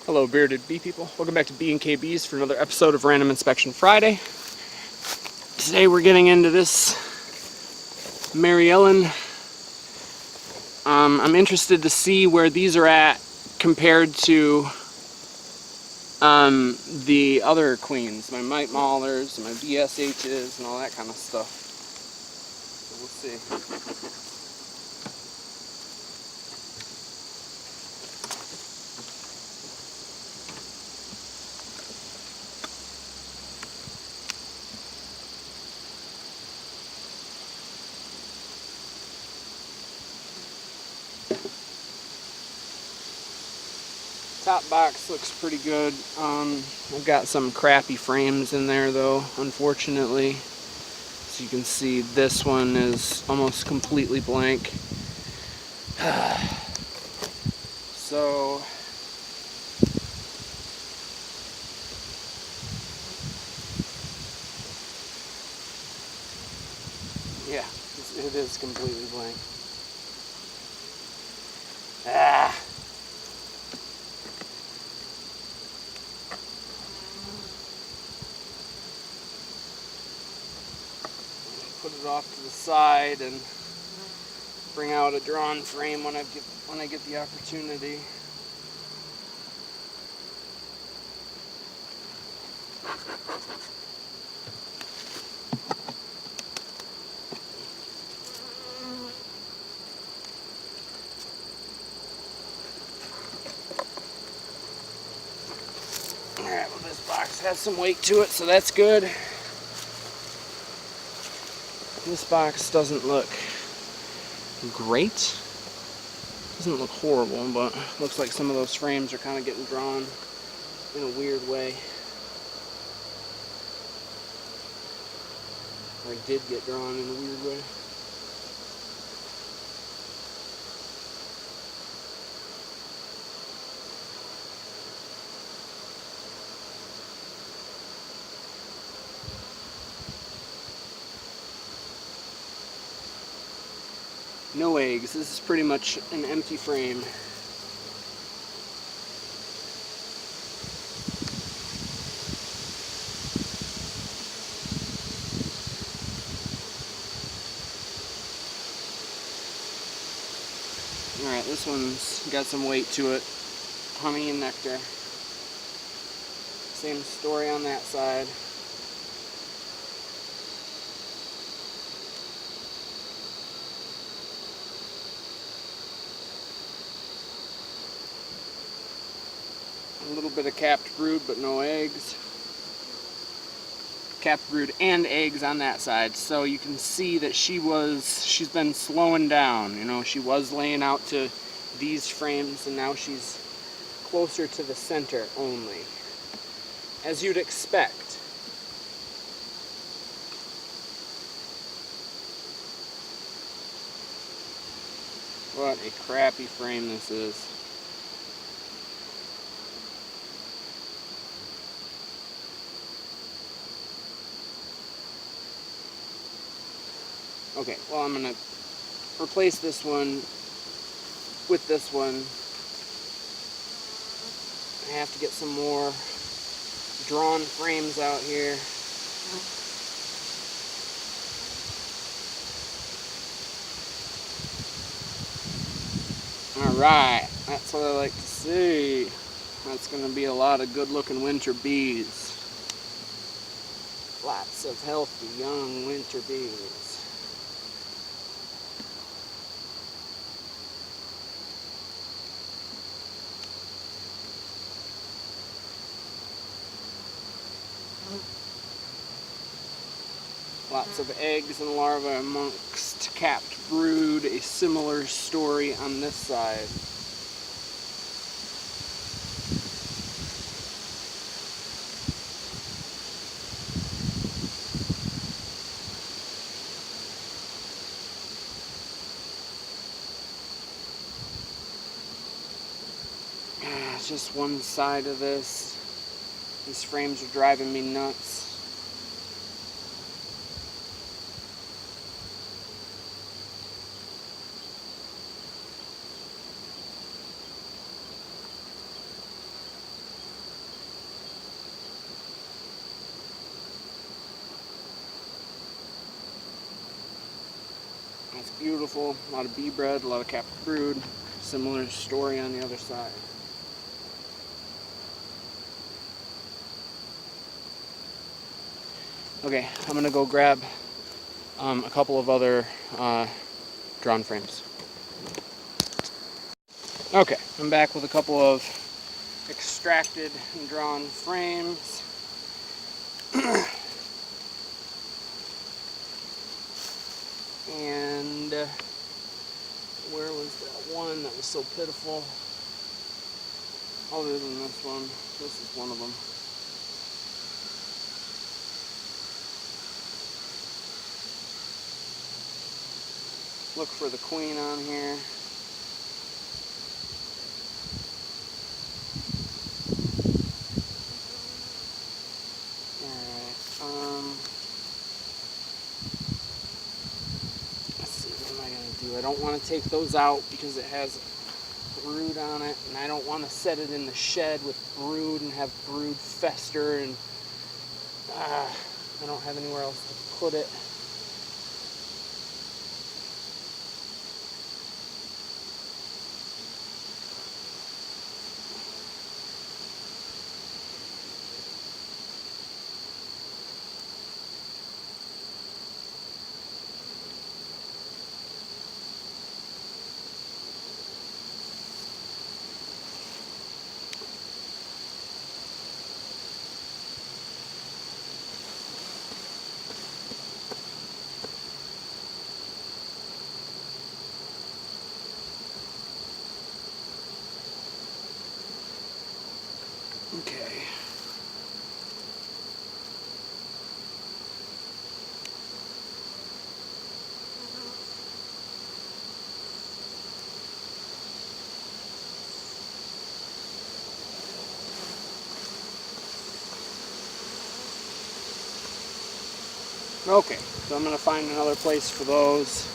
Hello, bearded bee people. Welcome back to B&K Bees for another episode of Random Inspection Friday. Today we're getting into this Mary Ellen. I'm interested to see where these are at compared to the other queens, my Mite Maulers, my BSHs, and all that kind of stuff. So we'll see. Top box looks pretty good. I've got some crappy frames in there though, unfortunately. So you can see this one is almost completely blank. So yeah, it is completely blank. Put it off to the side and bring out a drawn frame when I get the opportunity. Alright, well this box has some weight to it, so that's good. This box doesn't look great. Doesn't look horrible, but looks like some of those frames are kind of getting drawn in a weird way. Or did get drawn in a weird way. No eggs. This is pretty much an empty frame. Alright, this one's got some weight to it. Honey and nectar. Same story on that side. A little bit of capped brood, but no eggs. Capped brood and eggs on that side. So you can see that she's been slowing down. You know, she was laying out to these frames and now she's closer to the center only. As you'd expect. What a crappy frame this is. Okay, well I'm going to replace this one with this one. I have to get some more drawn frames out here. Alright, that's what I like to see. That's going to be a lot of good looking winter bees. Lots of healthy young winter bees. Lots of eggs and larvae amongst capped brood. A similar story on this side. Just one side of this. These frames are driving me nuts. beautiful. A lot of bee bread, a lot of captive brood. Similar story on the other side. Okay, I'm gonna go grab a couple of other drawn frames. Okay, I'm back with a couple of extracted and drawn frames. And where was that one that was so pitiful? Other than this one, this is one of them. Look for the queen on here. I don't want to take those out because it has brood on it, and I don't want to set it in the shed with brood and have brood fester, and I don't have anywhere else to put it. Okay. Okay, so I'm going to find another place for those.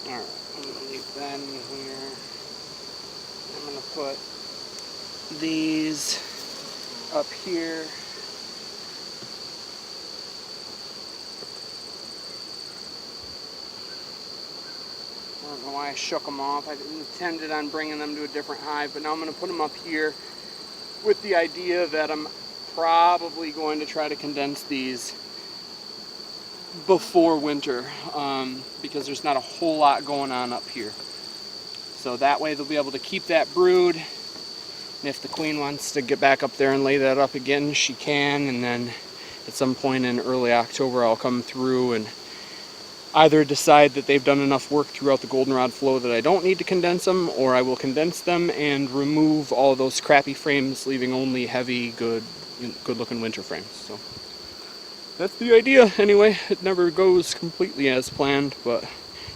Alright, I'm going to leave that in here. I'm going to put these up here. I don't know why I shook them off. I intended on bringing them to a different hive, but now I'm going to put them up here with the idea that I'm probably going to try to condense these before winter, because there's not a whole lot going on up here. So that way they'll be able to keep that brood, and if the queen wants to get back up there and lay that up again, she can, and then at some point in early October I'll come through and either decide that they've done enough work throughout the goldenrod flow that I don't need to condense them, or I will condense them and remove all those crappy frames, leaving only heavy, good looking winter frames. So that's the idea. Anyway, it never goes completely as planned, but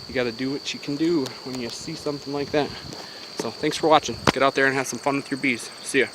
you got to do what you can do when you see something like that. So thanks for watching. Get out there and have some fun with your bees. See ya.